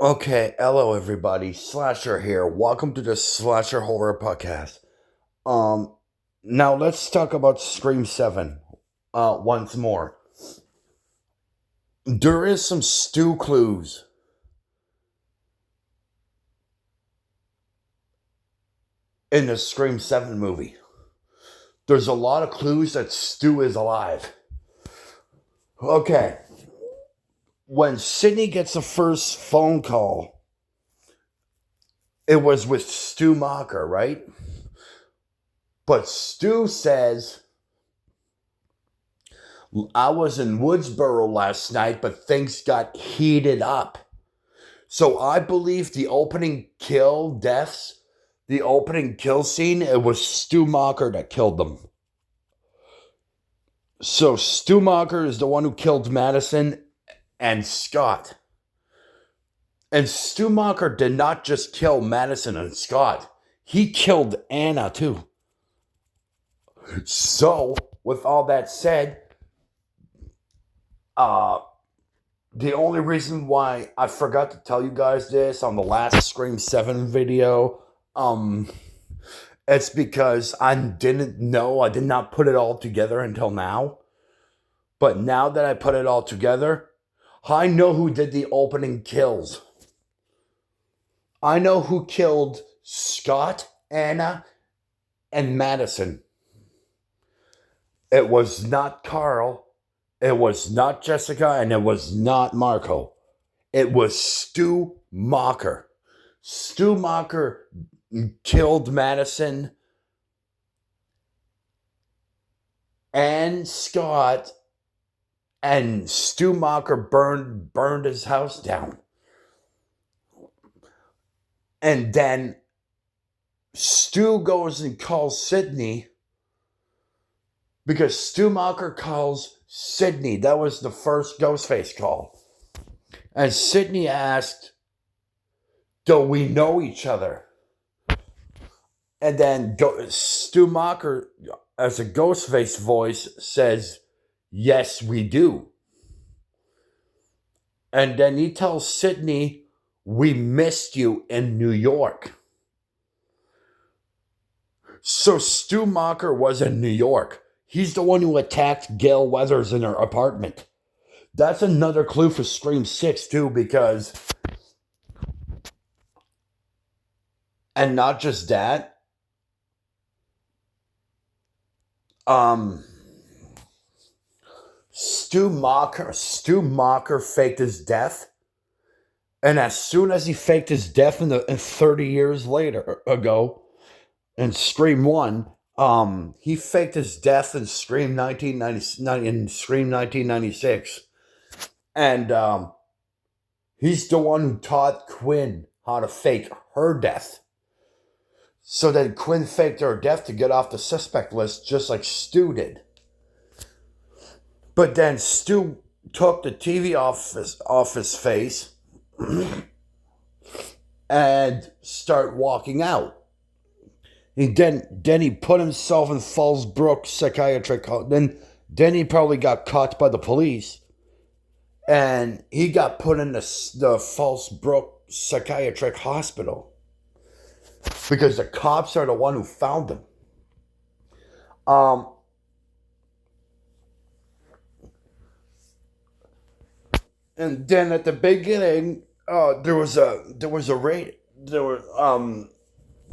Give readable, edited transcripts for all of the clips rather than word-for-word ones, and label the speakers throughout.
Speaker 1: Okay, hello everybody. Slasher here. Welcome to the Slasher Horror Podcast. Um Now let's talk about Scream 7 once more. There is some stew clues in the Scream 7 movie. There's a lot of clues that Stu is alive. Okay. When Sydney gets the first phone call, it was with Stu Macher, right? But Stu says, I was in Woodsboro last night, but things got heated up. So I believe the opening kill scene, it was Stu Macher that killed them. So Stu Macher is the one who killed Maddison and Scott. And Stu Macher did not just kill Maddison and Scott. He killed Anna too. So, with all that said, the only reason why I forgot to tell you guys this on the last Scream 7 video, it's because I did not put it all together until now. But now that I put it all together, I know who did the opening kills. I know who killed Scott, Anna, and Maddison. It was not Carl. It was not Jessica, and it was not Marco. It was Stu Macher. Stu Macher killed Maddison and Scott, and Stu Macher burned his house down. And then Stu goes and calls Sydney because Stu Macher calls Sydney. That was the first Ghostface call. And Sydney asked, do we know each other? And then Stu Macher, as a Ghostface voice, says, yes, we do. And then he tells Sydney, we missed you in New York. So Stu Macher was in New York. He's the one who attacked Gail Weathers in her apartment. That's another clue for Scream 6 too, because... And not just that. Stu Macher faked his death. And as soon as he faked his death in 30 years ago, in Scream 1, he faked his death in Scream 1996. And he's the one who taught Quinn how to fake her death. So then Quinn faked her death to get off the suspect list, just like Stu did. But then Stu took the TV off his face and start walking out. Then he put himself in Fallsbrook psychiatric. Then he probably got caught by the police, and he got put in the Fallsbrook psychiatric hospital because the cops are the one who found him. And then at the beginning,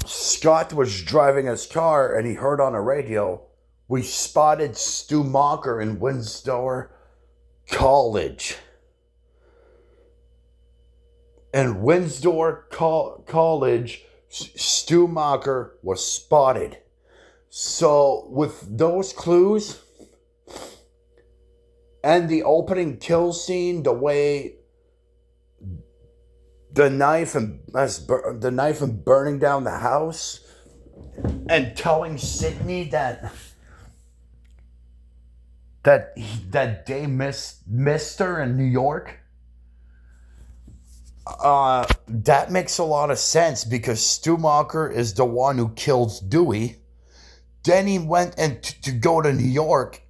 Speaker 1: Scott was driving his car and he heard on a radio, we spotted Stu Macher in Windsor College. In Windsor College, Stu Macher was spotted. So with those clues and the opening kill scene, the way the knife and burning down the house, and telling Sydney that they missed her in New York, that makes a lot of sense because Stu Macher is the one who kills Dewey. Then he went to go to New York,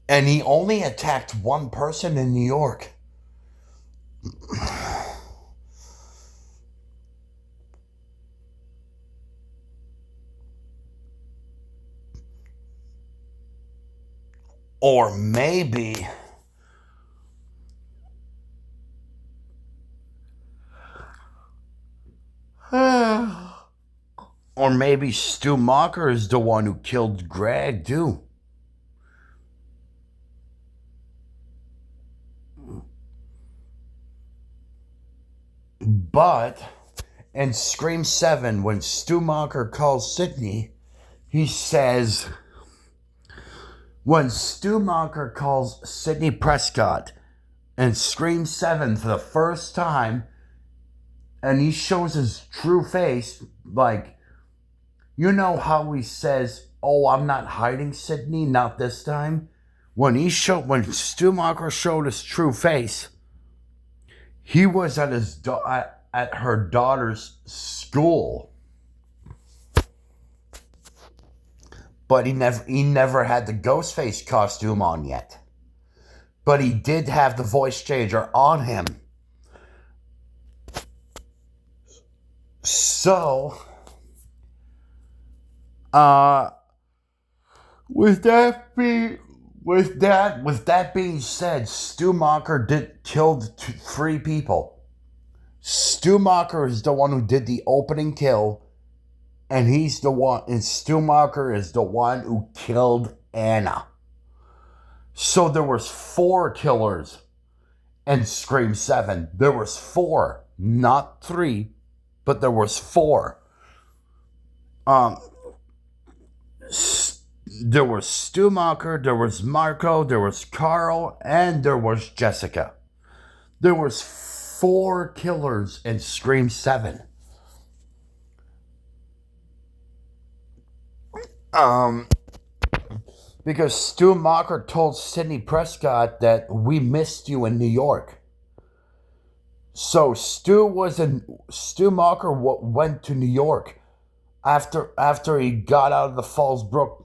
Speaker 1: and he only attacked one person in New York. Or maybe or maybe Stu Macher is the one who killed Greg too. But in Scream 7, when Stu Macher calls Sidney, he says, when Stu Macher calls Sidney Prescott in Scream 7 for the first time, and he shows his true face, like, you know how he says, "Oh, I'm not hiding, Sidney, not this time." When Stu Macher showed his true face, he was at her daughter's school, but he never had the Ghostface costume on yet. But he did have the voice changer on him. So, with that being said, Stu Macher killed 3 people. Stu Macher is the one who did the opening kill, and Stu Macher is the one who killed Anna. So there was 4 killers in Scream 7. There was 4, not 3, but there was 4. There was Stu Macher, there was Marco, there was Carl, and there was Jessica. There was 4 killers in Scream 7. Because Stu Macher told Sidney Prescott that we missed you in New York. So Stu Macher went to New York after he got out of the Fallsbrook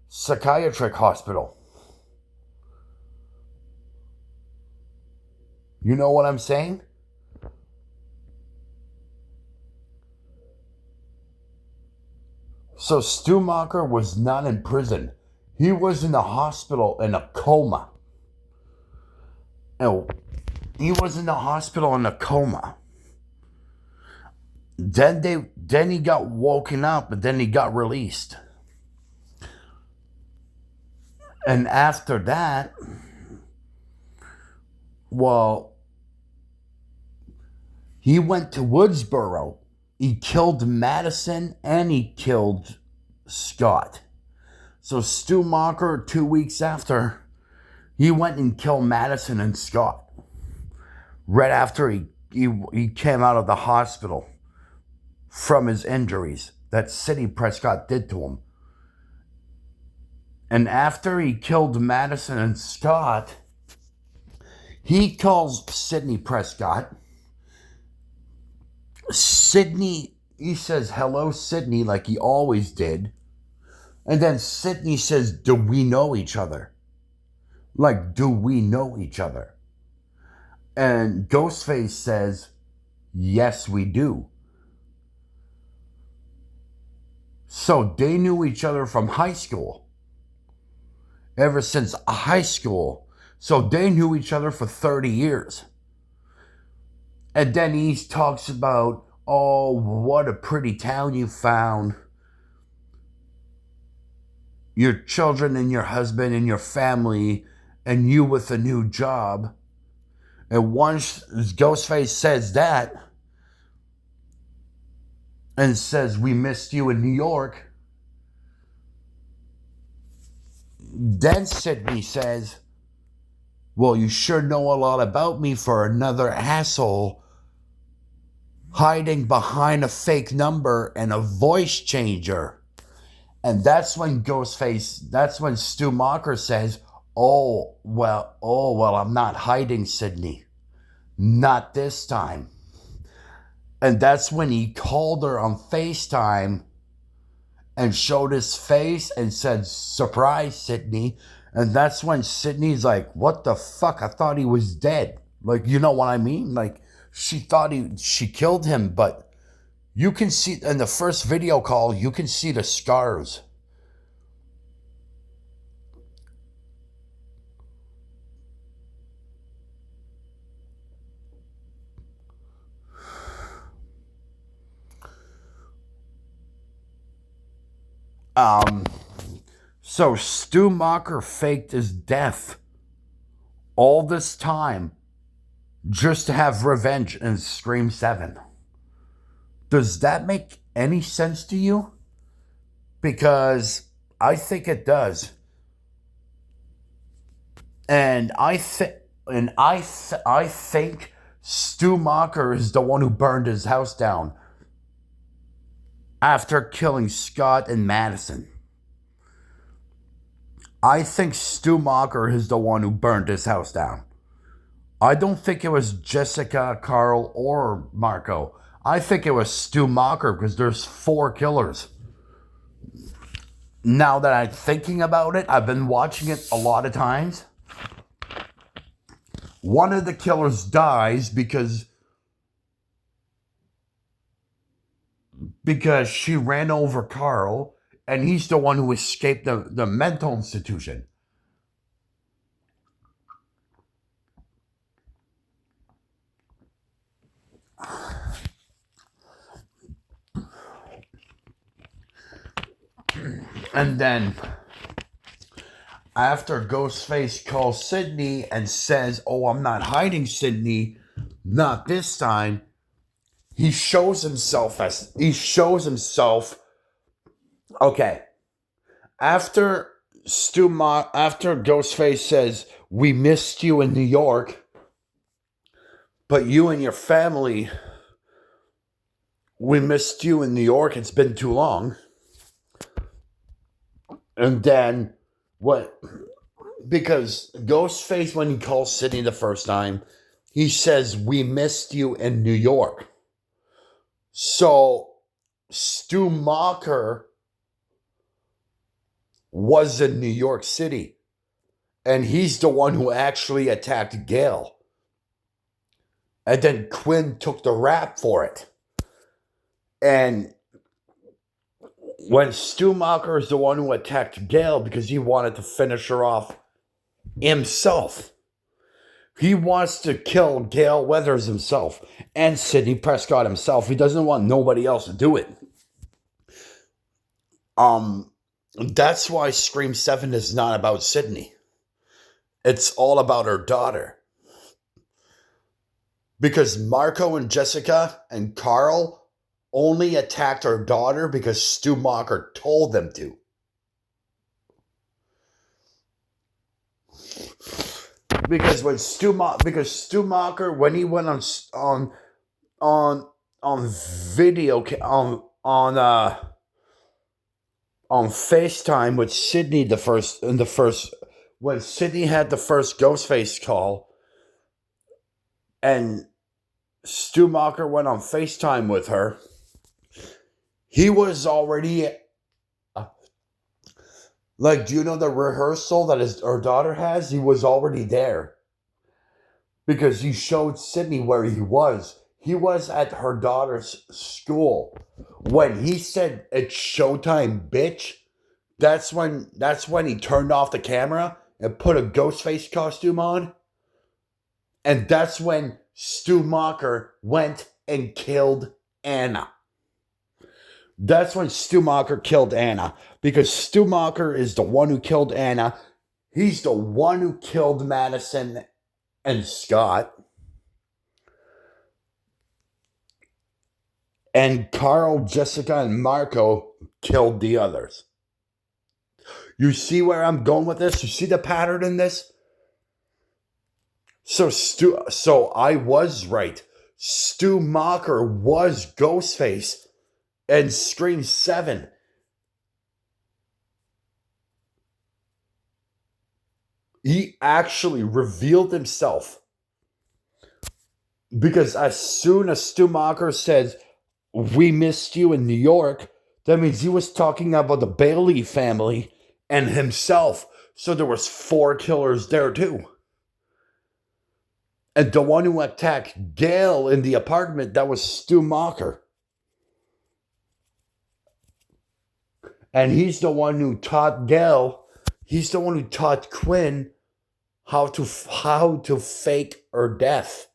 Speaker 1: Psychiatric Hospital. You know what I'm saying? So Stu Macher was not in prison. He was in the hospital in a coma. He was in the hospital in a coma. Then he got woken up, and then he got released. And after that, well, he went to Woodsboro. He killed Maddison and he killed Scott. So Stu Macher, 2 weeks after, he went and killed Maddison and Scott. Right after he came out of the hospital from his injuries that Sidney Prescott did to him. And after he killed Maddison and Scott, he calls Sidney Prescott. He says, "Hello, Sidney," like he always did. And then Sidney says, "Do we know each other?" Like, do we know each other? And Ghostface says, "Yes, we do." So they knew each other from high school. Ever since high school. So they knew each other for 30 years. And then he talks about, "Oh, what a pretty town you found. Your children and your husband and your family and you with a new job." And once Ghostface says that and says, "We missed you in New York," then Sidney says, "Well, you sure know a lot about me for another asshole hiding behind a fake number and a voice changer." And that's when Stu Macher says, oh, well, I'm not hiding, Sidney. Not this time." And that's when he called her on FaceTime and showed his face and said, "Surprise, Sidney." And that's when Sidney's like, "What the fuck? I thought he was dead." Like, you know what I mean? Like, she thought she killed him, but you can see in the first video call, you can see the scars. Um, so Stu Macher faked his death all this time just to have revenge in Scream 7. Does that make any sense to you? Because I think it does. And I think Stu Macher is the one who burned his house down after killing Scott and Maddison. I think Stu Macher is the one who burned his house down. I don't think it was Jessica, Carl, or Marco. I think it was Stu Macher because there's 4 killers. Now that I'm thinking about it, I've been watching it a lot of times. One of the killers dies because she ran over Carl, and he's the one who escaped the mental institution. And then, after Ghostface calls Sydney and says, "Oh, I'm not hiding, Sydney, not this time," he shows himself. Okay. After Ghostface says, "We missed you in New York, but you and your family, we missed you in New York. It's been too long." And then what? Because Ghostface, when he calls Sydney the first time, he says, "We missed you in New York." So Stu Macher was in New York City, and he's the one who actually attacked Gail. And then Quinn took the rap for it. And when Stu Macher is the one who attacked Gail because he wanted to finish her off himself. He wants to kill Gail Weathers himself and Sidney Prescott himself. He doesn't want nobody else to do it. That's why Scream 7 is not about Sidney. It's all about her daughter. Because Marco and Jessica and Carl only attacked her daughter because Stu Macher told them to. Because Stu Macher, when he went on video on FaceTime with Sydney when Sydney had the first Ghostface call, and Stu Macher went on FaceTime with her, he was already do you know the rehearsal that her daughter has? He was already there. Because he showed Sydney where he was. He was at her daughter's school. When he said, "It's showtime, bitch," that's when he turned off the camera and put a Ghostface costume on. And that's when Stu Macher went and killed Anna. That's when Stu Macher killed Anna. Because Stu Macher is the one who killed Anna. He's the one who killed Maddison and Scott. And Carl, Jessica, and Marco killed the others. You see where I'm going with this? You see the pattern in this? So I was right. Stu Macher was Ghostface in Scream 7. He actually revealed himself. Because as soon as Stu Macher says, "We missed you in New York," that means he was talking about the Bailey family and himself. So there was 4 killers there too. And the one who attacked Gail in the apartment, that was Stu Macher. And he's the one who taught Gail, he's the one who taught Quinn how to fake her death.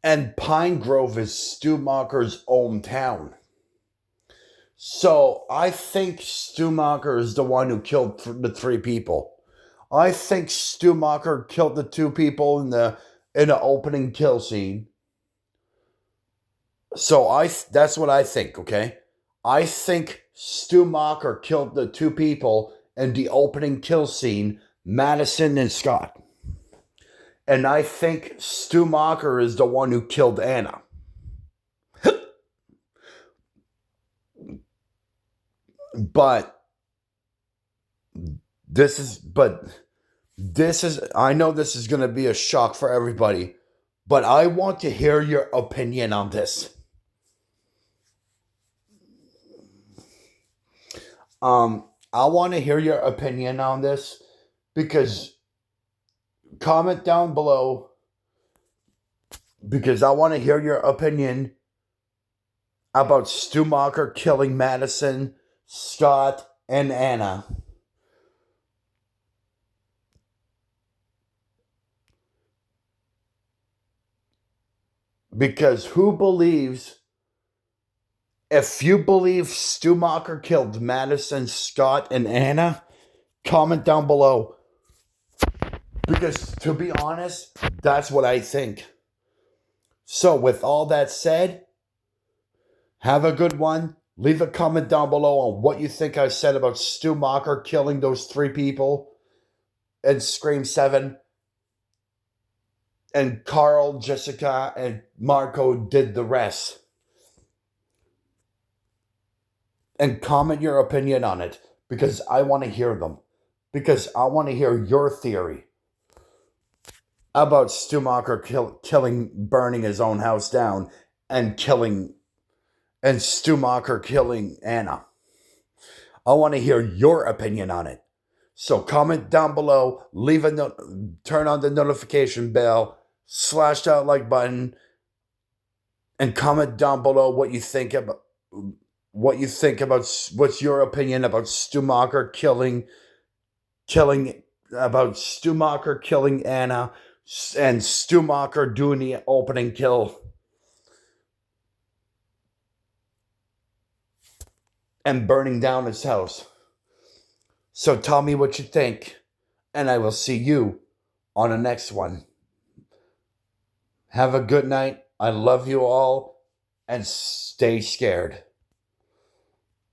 Speaker 1: And Pine Grove is Stu Macher's hometown. So I think Stu Macher is the one who killed the three people. I think Stu Macher killed the two people in the opening kill scene. So that's what I think, okay? I think Stu Macher killed the two people in the opening kill scene, Maddison and Scott. And I think Stu Macher is the one who killed Anna. But this is I know this is going to be a shock for everybody, but I want to hear your opinion on this. I want to hear your opinion on this, because comment down below, because I want to hear your opinion about Stu Macher killing Maddison, Scott, and Anna. Because if you believe Stu Macher killed Maddison, Scott, and Anna, comment down below. Because to be honest, that's what I think. So with all that said, have a good one. Leave a comment down below on what you think I said about Stu Macher killing those three people in Scream 7. And Carl, Jessica, and Marco did the rest. And comment your opinion on it, because I want to hear them. Because I want to hear your theory about Stu Macher burning his own house down and Stu Macher killing Anna. I want to hear your opinion on it. So comment down below, turn on the notification bell, slash that like button, and comment down below what you think about what's your opinion about Stu Macher killing Anna, and Stu Macher doing the opening kill and burning down his house. So tell me what you think, and I will see you on the next one. Have a good night. I love you all, and stay scared.